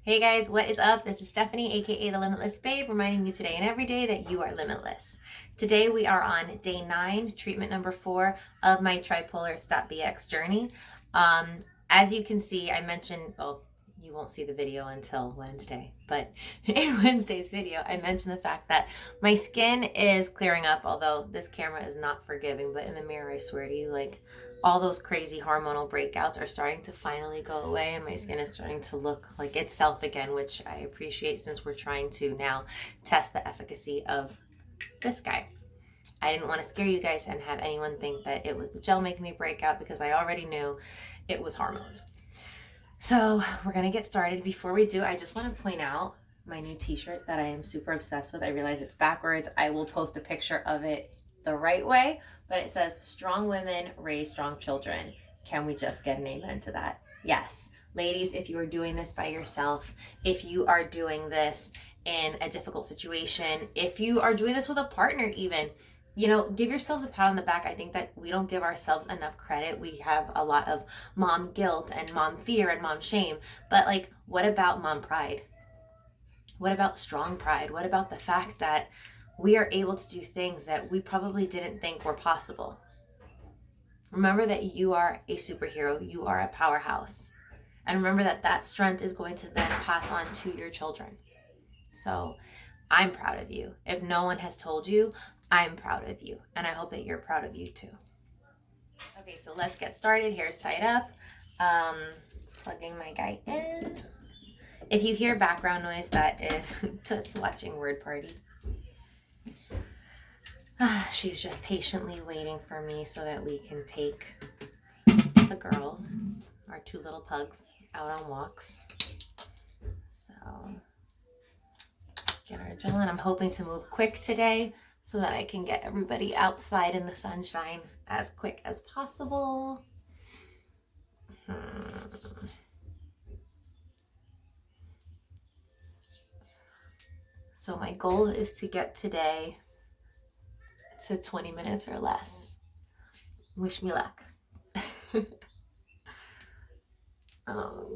Hey guys, what is up? This is Stephanie, aka The Limitless Babe, reminding you today and every day that you are limitless. Today we are on day 9, treatment number 4 of my tripolar StopBX journey. As you can see, I mentioned, well, you won't see the video until Wednesday, but in Wednesday's video, I mentioned the fact that my skin is clearing up, although this camera is not forgiving, but in the mirror, I swear to you, like, all those crazy hormonal breakouts are starting to finally go away and my skin is starting to look like itself again, which I appreciate since we're trying to now test the efficacy of this guy. I didn't want to scare you guys and have anyone think that it was the gel making me break out because I already knew it was hormones. So we're going to get started. Before we do, I just want to point out my new t-shirt that I am super obsessed with. I realize it's backwards. I will post a picture of it the right way, but it says strong women raise strong children. Can we just get an amen to that? Yes. Ladies, if you are doing this by yourself, if you are doing this in a difficult situation, if you are doing this with a partner even, you know, give yourselves a pat on the back. I think that we don't give ourselves enough credit. We have a lot of mom guilt and mom fear and mom shame, but like, what about mom pride? What about strong pride? What about the fact that we are able to do things that we probably didn't think were possible? Remember that you are a superhero. You are a powerhouse. And remember that that strength is going to then pass on to your children. So I'm proud of you. If no one has told you, I'm proud of you. And I hope that you're proud of you too. Okay, so let's get started. Hair's tied up. Plugging my guy in. If you hear background noise, that is Toots watching Word Party. She's just patiently waiting for me so that we can take the girls, our 2 little pugs, out on walks. So get our gel in. I'm hoping to move quick today so that I can get everybody outside in the sunshine as quick as possible. So my goal is to get today to 20 minutes or less. Wish me luck. Okay. I'll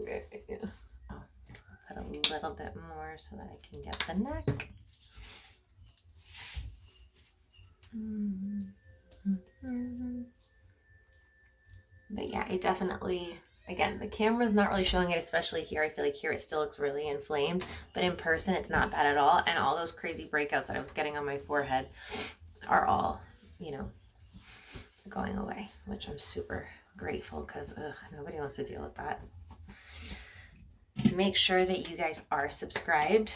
put a little bit more so that I can get the neck. But yeah, it definitely, again, the camera's not really showing it, especially here. I feel like here it still looks really inflamed, but in person it's not bad at all. And all those crazy breakouts that I was getting on my forehead are all, you know, going away, which I'm super grateful because nobody wants to deal with that. Make sure that you guys are subscribed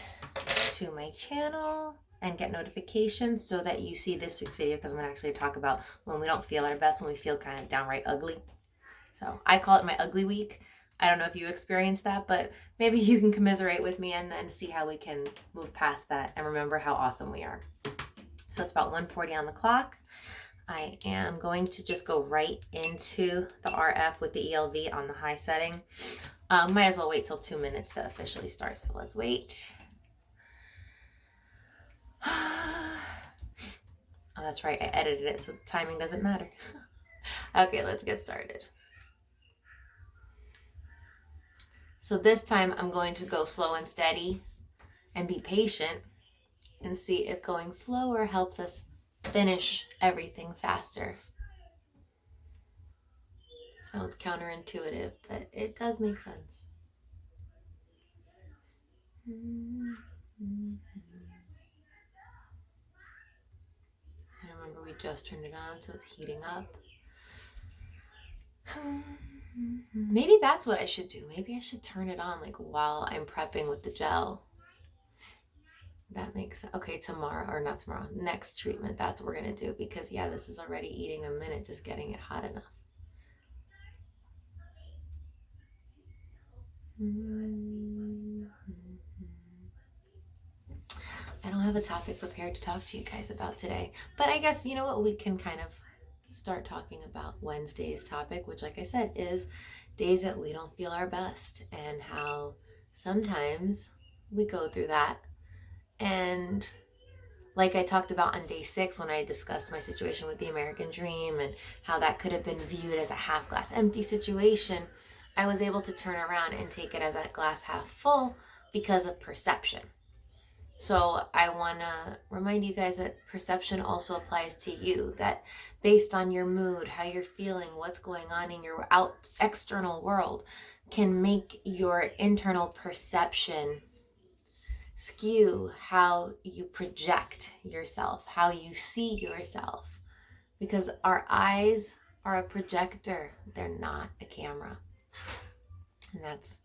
to my channel and get notifications so that you see this week's video, because I'm going to actually talk about when we don't feel our best, when we feel kind of downright ugly. So I call it my ugly week. I don't know if you experienced that, but maybe you can commiserate with me and then see how we can move past that and remember how awesome we are. So it's about 1:40 on the clock. I am going to just go right into the RF with the ELV on the high setting. Might as well wait till 2 minutes to officially start. So let's wait. Oh, that's right. I edited it, so the timing doesn't matter. Okay, let's get started. So this time I'm going to go slow and steady and be patient and see if going slower helps us finish everything faster. Sounds counterintuitive, but it does make sense. I remember we just turned it on, so it's heating up. Maybe that's what I should do. Maybe I should turn it on like while I'm prepping with the gel. That makes sense. Okay, tomorrow, or not tomorrow, next treatment, that's what we're going to do, because yeah, this is already eating a minute just getting it hot enough. I don't have a topic prepared to talk to you guys about today, but I guess, you know what, we can kind of start talking about Wednesday's topic, which, like I said, is days that we don't feel our best and how sometimes we go through that. And like I talked about on day 6 when I discussed my situation with the American Dream and how that could have been viewed as a half glass empty situation, I was able to turn around and take it as a glass half full because of perception. So I want to remind you guys that perception also applies to you, that based on your mood, how you're feeling, what's going on in your external world can make your internal perception skew how you project yourself, how you see yourself. Because our eyes are a projector, they're not a camera. And that's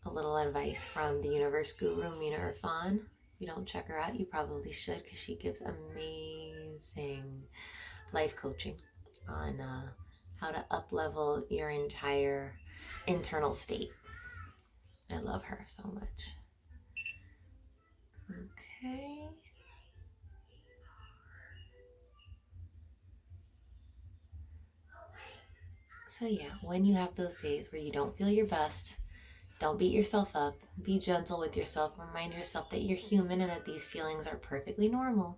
a little advice from the universe guru, Mina Irfan. If you don't check her out, you probably should, because she gives amazing life coaching on how to up-level your entire internal state. I love her so much. Okay. So yeah, when you have those days where you don't feel your best, don't beat yourself up. Be gentle with yourself. Remind yourself that you're human and that these feelings are perfectly normal.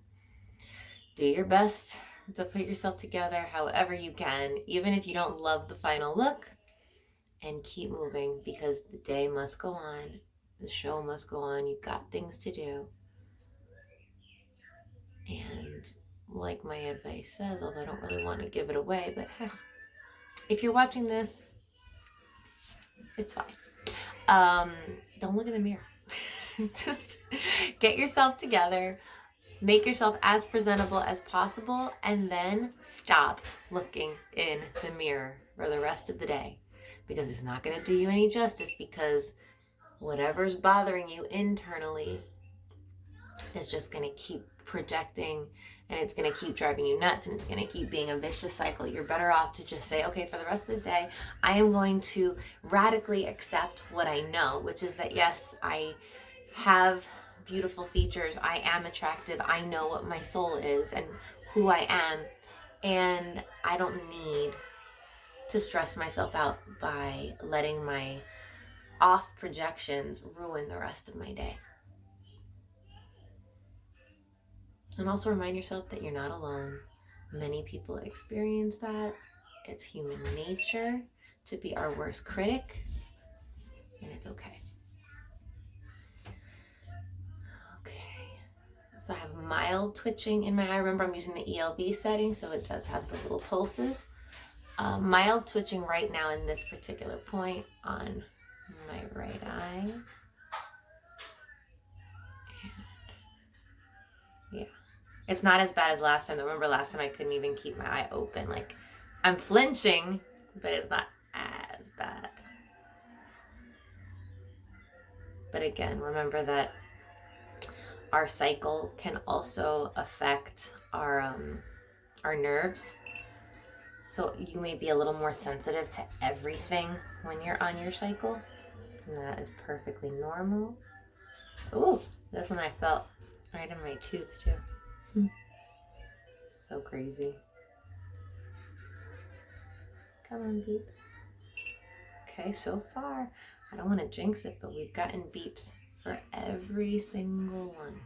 Do your best to put yourself together however you can, even if you don't love the final look, and keep moving, because the day must go on. The show must go on. You've got things to do. And like my advice says, although I don't really want to give it away, but if you're watching this, it's fine. Don't look in the mirror. Just get yourself together, make yourself as presentable as possible, and then stop looking in the mirror for the rest of the day, because it's not going to do you any justice, because whatever's bothering you internally is just going to keep projecting, and it's going to keep driving you nuts, and it's going to keep being a vicious cycle. You're better off to just say, okay, for the rest of the day, I am going to radically accept what I know, which is that yes, I have beautiful features, I am attractive, I know what my soul is and who I am, and I don't need to stress myself out by letting my off projections ruin the rest of my day. And also remind yourself that you're not alone. Many people experience that. It's human nature to be our worst critic, and it's okay. So I have mild twitching in my eye. Remember, I'm using the ELV setting, so it does have the little pulses. Mild twitching right now in this particular point on my right eye. Yeah. It's not as bad as last time. Remember last time I couldn't even keep my eye open. Like, I'm flinching, but it's not as bad. But again, remember that our cycle can also affect our nerves. So you may be a little more sensitive to everything when you're on your cycle. And that is perfectly normal. Ooh, this one I felt right in my tooth too. So crazy. Come on, beep. Okay, so far, I don't want to jinx it, but we've gotten beeps for every single one.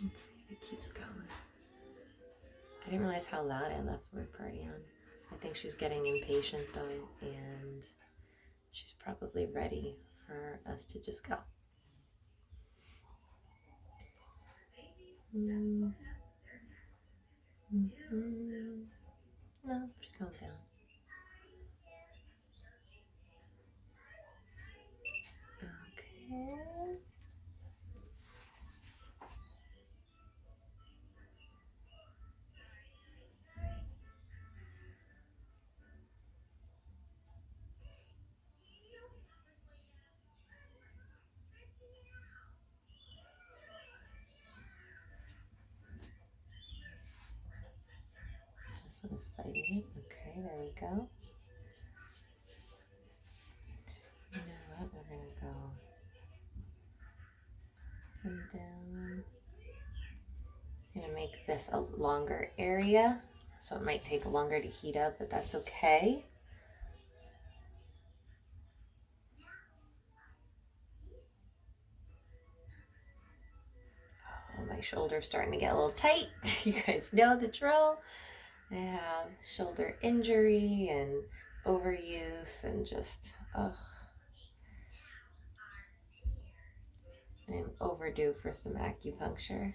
Let's see if it keeps going. I didn't realize how loud I left Word Party on. I think she's getting impatient though, and she's probably ready for us to just go. No, she's going down. Okay. This one's fighting it. Okay, there we go. You know what? We're going to go up and down. I'm going to make this a longer area, so it might take longer to heat up, but that's okay. Oh, my shoulder's starting to get a little tight. You guys know the drill. I have shoulder injury and overuse and just, I'm overdue for some acupuncture.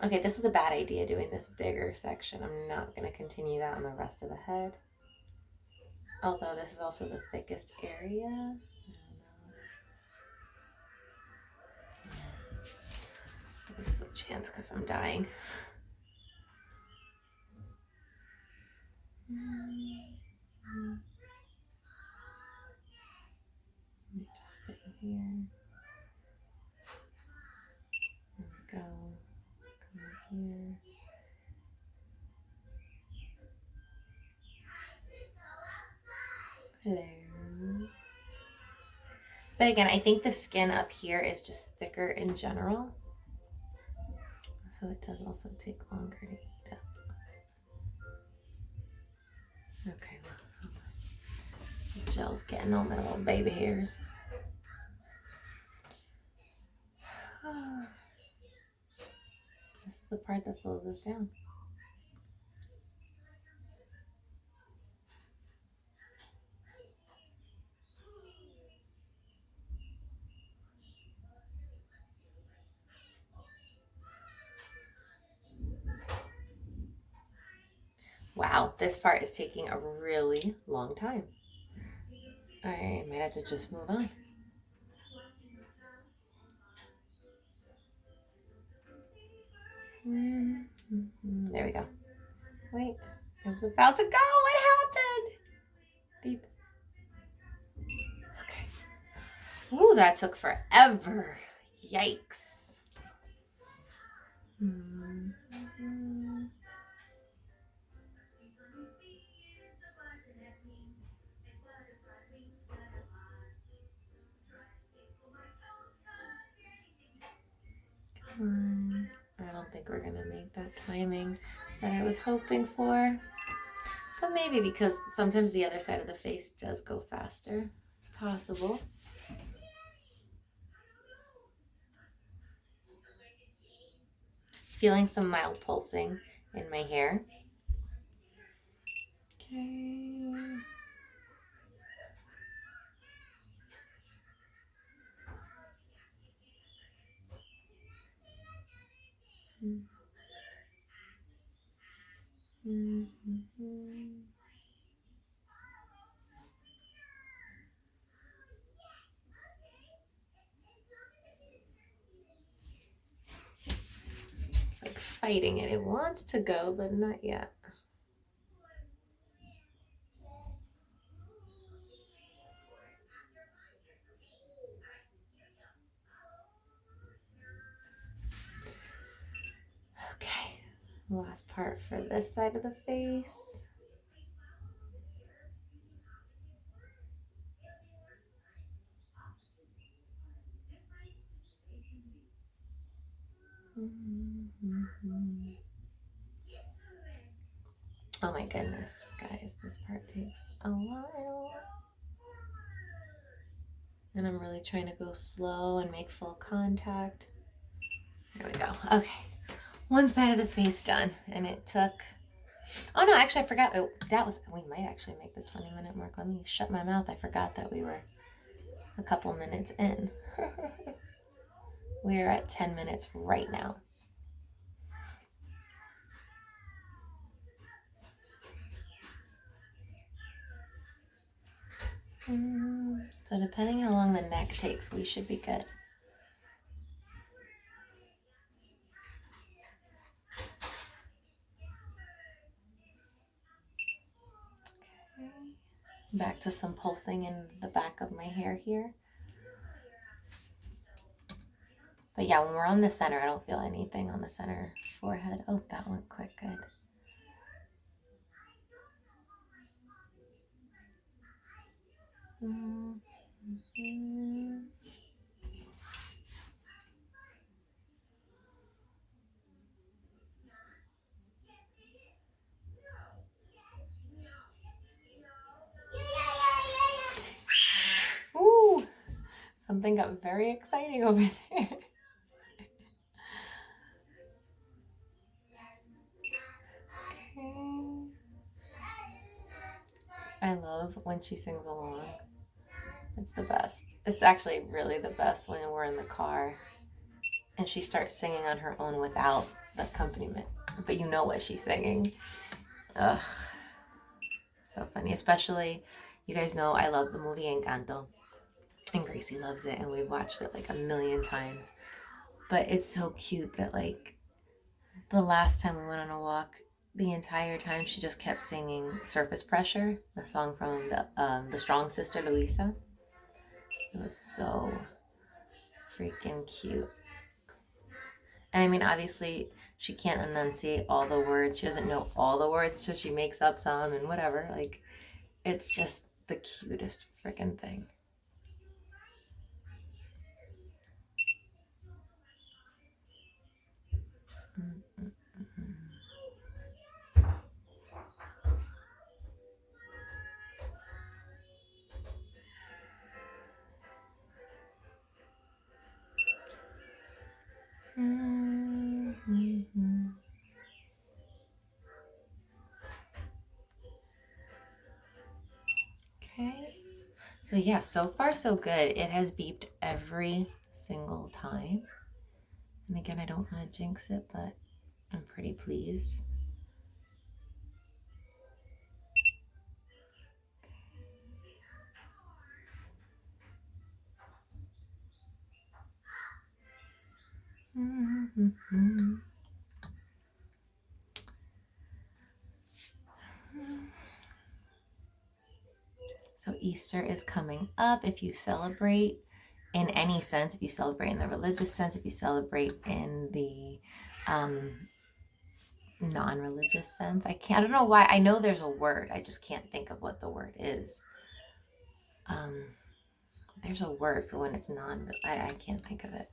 Okay, this was a bad idea doing this bigger section. I'm not going to continue that on the rest of the head. Although this is also the thickest area. I don't know. This is a chance because I'm dying. Just stay here. There we go. Come here. Hello. But again, I think the skin up here is just thicker in general. So it does also take longer to heat up. Okay, well, the gel's getting on my little baby hairs. This is the part that slows this down. Wow, this part is taking a really long time. I might have to just move on. There we go. Wait, I was about to go. What happened? Beep. Okay. Ooh, that took forever. Yikes. I don't think we're gonna make that timing that I was hoping for. But maybe because sometimes the other side of the face does go faster. It's possible. Feeling some mild pulsing in my hair. Okay. It's like fighting it. It wants to go, but not yet. Okay, last part for this side of the face. Oh my goodness, guys, this part takes a while. And I'm really trying to go slow and make full contact. There we go. Okay, one side of the face done, and it took, oh no, actually I forgot. Oh, we might actually make the 20-minute mark. Let me shut my mouth. I forgot that we were a couple minutes in. We are at 10 minutes right now. So depending how long the neck takes, we should be good. Okay. Back to some pulsing in the back of my hair here. But yeah, when we're on the center, I don't feel anything on the center forehead. Oh, that went quick, good. Ooh, something got very exciting over there. Okay. I love when she sings along. It's the best. It's actually really the best when we're in the car and she starts singing on her own without the accompaniment. But you know what she's singing. Ugh. So funny. Especially, you guys know I love the movie Encanto. And Gracie loves it and we've watched it like a million times. But it's so cute that like the last time we went on a walk, the entire time she just kept singing Surface Pressure, the song from the Strong Sister Luisa. It was so freaking cute. And I mean, obviously, she can't enunciate all the words. She doesn't know all the words, so she makes up some and whatever. Like, it's just the cutest freaking thing. Okay. So yeah, so far so good. It has beeped every single time. And again, I don't want to jinx it, but I'm pretty pleased. So Easter is coming up. If you celebrate in any sense, if you celebrate in the religious sense, if you celebrate in the non-religious sense, I don't know why. I know there's a word. I just can't think of what the word is. There's a word for when it's I can't think of it.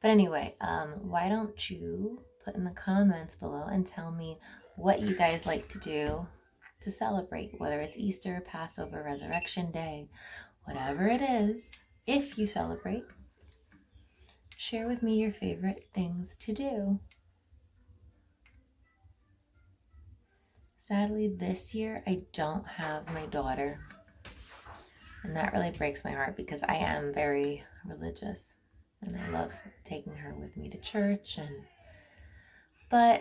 But anyway, why don't you put in the comments below and tell me what you guys like to do to celebrate, whether it's Easter, Passover, Resurrection Day, whatever it is. If you celebrate, share with me your favorite things to do. Sadly, this year I don't have my daughter, and that really breaks my heart because I am very religious and I love taking her with me to church, but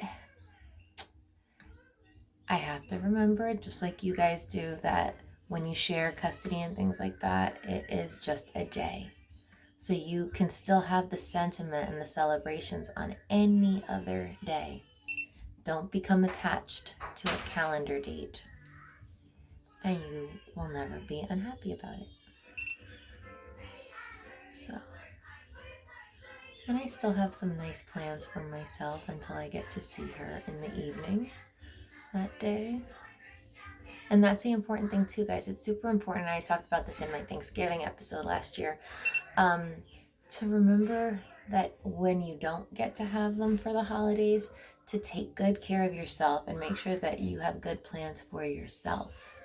I have to remember, just like you guys do, that when you share custody and things like that, it is just a day. So you can still have the sentiment and the celebrations on any other day. Don't become attached to a calendar date, and you will never be unhappy about it. So, and I still have some nice plans for myself until I get to see her in the evening that day. And that's the important thing too, guys. It's super important. I talked about this in my Thanksgiving episode last year. To remember that when you don't get to have them for the holidays, to take good care of yourself and make sure that you have good plans for yourself.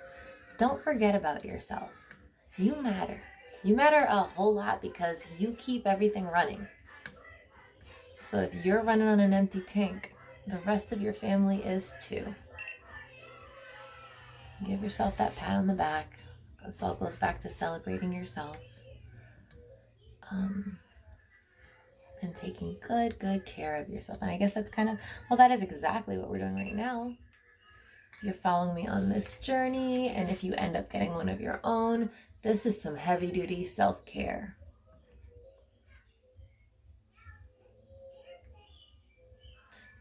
Don't forget about yourself. You matter. You matter a whole lot because you keep everything running. So if you're running on an empty tank, the rest of your family is too. Give yourself that pat on the back. This all goes back to celebrating yourself. And taking good care of yourself. And I guess that's that is exactly what we're doing right now. If you're following me on this journey, and if you end up getting one of your own, this is some heavy duty self-care.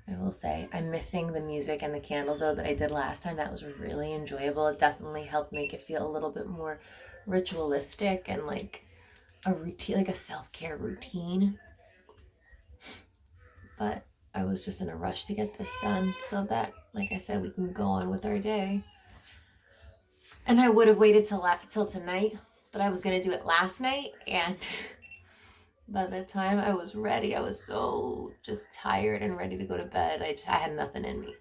I will say I'm missing the music and the candles though that I did last time. That was really enjoyable. It definitely helped make it feel a little bit more ritualistic and like a routine, like a self-care routine. But I was just in a rush to get this done so that, like I said, we can go on with our day. And I would have waited till tonight, but I was going to do it last night. And by the time I was ready, I was so just tired and ready to go to bed. I had nothing in me.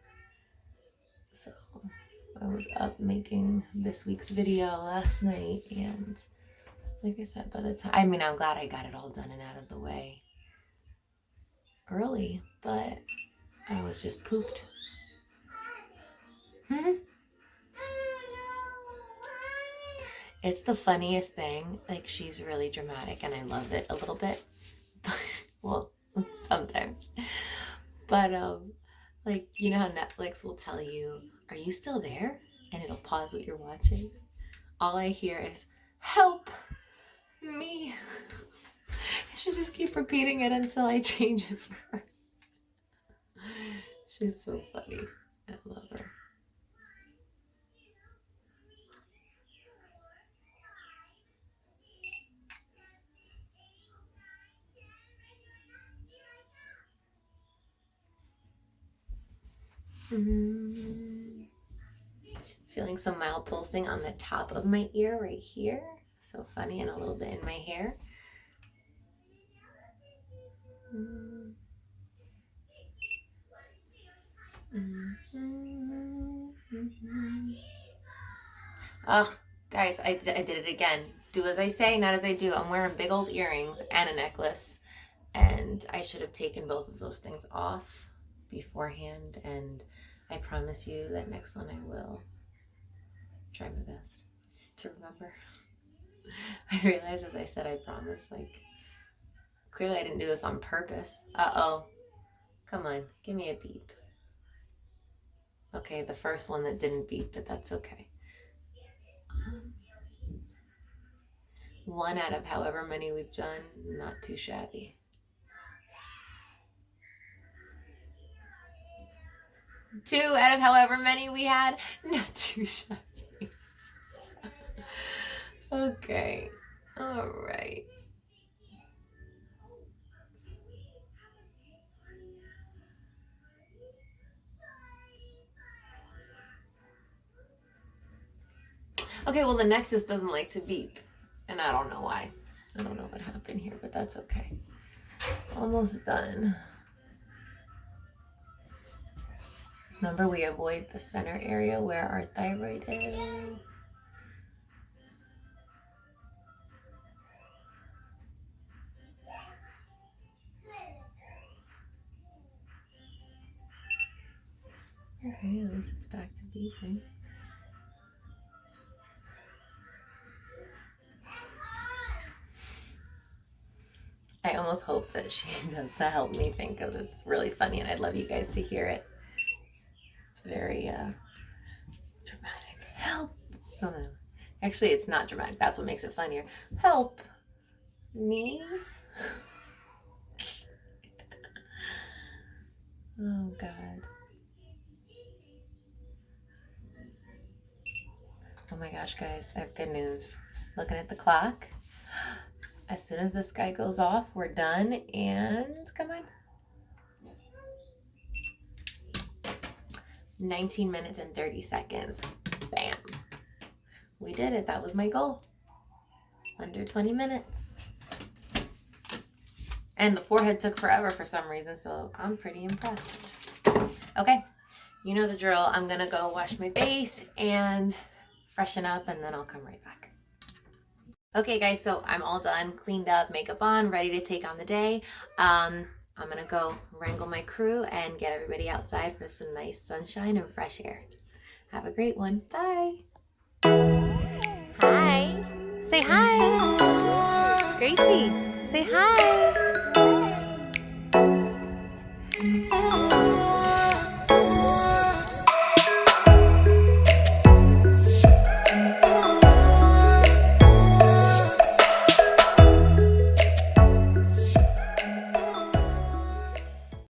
So I was up making this week's video last night. And like I said, I'm glad I got it all done and out of the way early, but I was just pooped. It's the funniest thing. Like, she's really dramatic and I love it a little bit. Well, sometimes. But like, you know how Netflix will tell you, "Are you still there?" And it'll pause what you're watching. All I hear is, "Help me." I should just keep repeating it until I change it for her. She's so funny. I love her. Feeling some mild pulsing on the top of my ear right here. So funny, and a little bit in my hair. Ugh, guys, I did it again. Do as I say, not as I do. I'm wearing big old earrings and a necklace, and I should have taken both of those things off beforehand, and I promise you that next one I will try my best to remember. I realized as I said I promise, like, clearly I didn't do this on purpose. Uh-oh. Come on, give me a beep. Okay, the first one that didn't beep, but that's okay. One out of however many we've done, not too shabby. Two out of however many we had, not too shabby. Okay, all right. Okay, well, the neck just doesn't like to beep, and I don't know why. I don't know what happened here, but that's okay. Almost done. Remember, we avoid the center area where our thyroid is. Okay, at least it's back to beeping. I almost hope that she does that help me think, because it's really funny and I'd love you guys to hear it. It's very dramatic. Help! Oh, no. Actually, it's not dramatic. That's what makes it funnier. Help me! Oh, God. Oh my gosh, guys, I have good news. Looking at the clock. As soon as this guy goes off, we're done, and come on. 19 minutes and 30 seconds. Bam. We did it. That was my goal. Under 20 minutes. And the forehead took forever for some reason, so I'm pretty impressed. Okay, you know the drill. I'm gonna go wash my face and freshen up, and then I'll come right back. Okay, guys, so I'm all done, cleaned up, makeup on, ready to take on the day. I'm gonna go wrangle my crew and get everybody outside for some nice sunshine and fresh air. Have a great one. Bye. Hi. Say hi. Gracie, say hi.